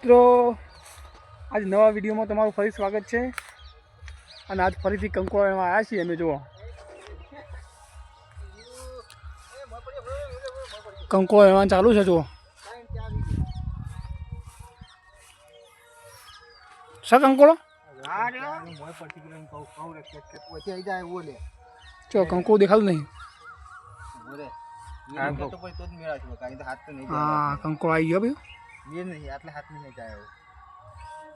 મિત્રો આજ નવા વિડીયોમાં તમારું ફરી સ્વાગત છે અને આજ ફરીથી કંકોળામાં આવ્યા છીએ અમે જુઓ કંકોળા એમાં ચાલુ છે જુઓ શા કંકોળો ચો કંકોળો દેખાતું નહીં હા કંકોળો આવી ગયો ભાઈ ये नहीं आटले हाथ में नहीं जाए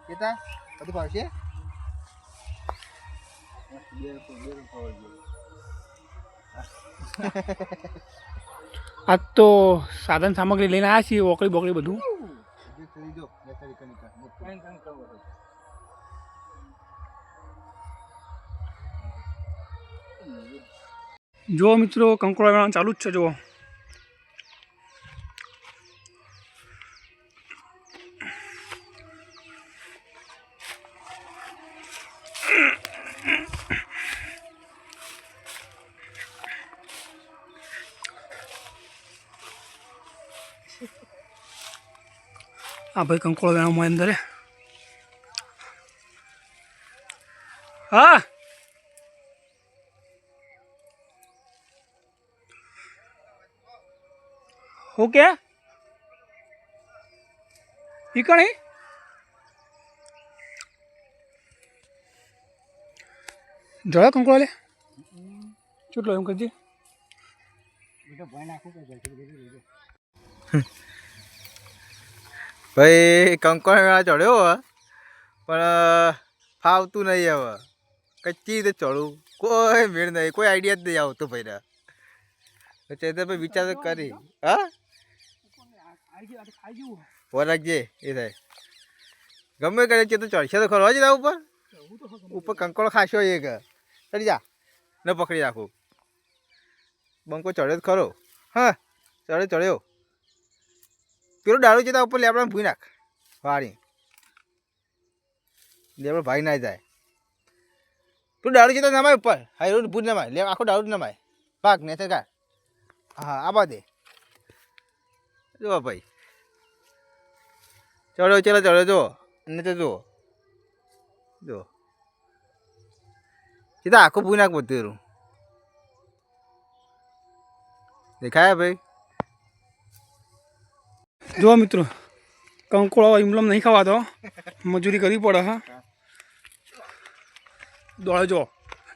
केता कदू पावशे आज तो साधन सामग्री लઈને આવ્યા છીએ ઓકળી બોકળી બધું જો મિત્રો કંકોળા ચાલુ જ છે જુઓ हाँ भाई कंकोड़ा वेणा मोय अंदर है हाँ हो क्या ये कौन है जड़ा कंकोड़ा ले चुटलो एम करजे भाई कंकोड़ा चढ़ो पर फावतू नहीं है कच्ची तो चढ़ू कोई मेड़ नहीं कोई आइडिया नहीं आवतो भाई चेते भाई विचार तो करी हाँ रखजे ये थाय गमे करे तो चढ़शे तो खरो ज ऊपर ऊपर कंकोड़ो खासो एक चढ़ी जा न पकड़ी राखू बंको चढ़े तो खरो हाँ चढ़े चढ़ो पेलो डाळू जता ऊपर लेबड़ा भूई नाख वाड़ी लेबड़ा भाई ना जाए तू डाळू जता नमाय ऊपर हाई रोड भूज नमाय ले आखो डाळू नमाय भाग ने का हाँ आबा दे जो भाई चढ़ो चलो चढ़ो जो ने तो जो जो सीधा आखो भूई नाख बोलते रू देखाया भाई जो मित्रों कंकोड़ा इमलम नहीं खावा तो मजूरी करनी पड़े हाँ दौड़े जो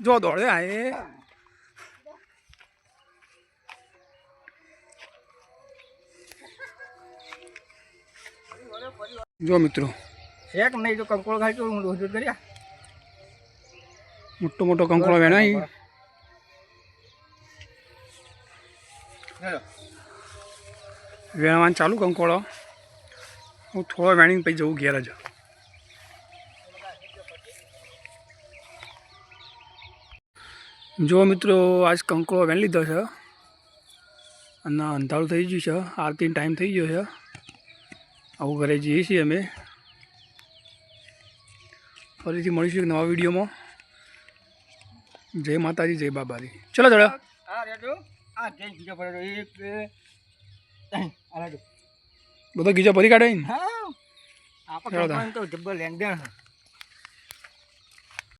जो दौड़े आए जो मित्रों एक नहीं जो कंकोड़ खाई तो रोज करिया मोटो मोटो कंकोड़ा वेणा ही वेणवा चालू कंकोड़ो हूँ थोड़ा वेणी पी जाऊँ घेर ज जो मित्रों आज कंकोड़ो वेणी लीधो है અને અંધારું થઈ ગયું છે આરતીનો ટાઈમ થઈ ગયો છે આવું ઘરે જઈએ છીએ અમે ફરીથી મળીશું એક નવા વિડીયોમાં જય માતાજી જય બાબાજી ચલો જરા બધા ગીજા ભરી કાઢે ને हाँ आप तो जब्बर लेन देन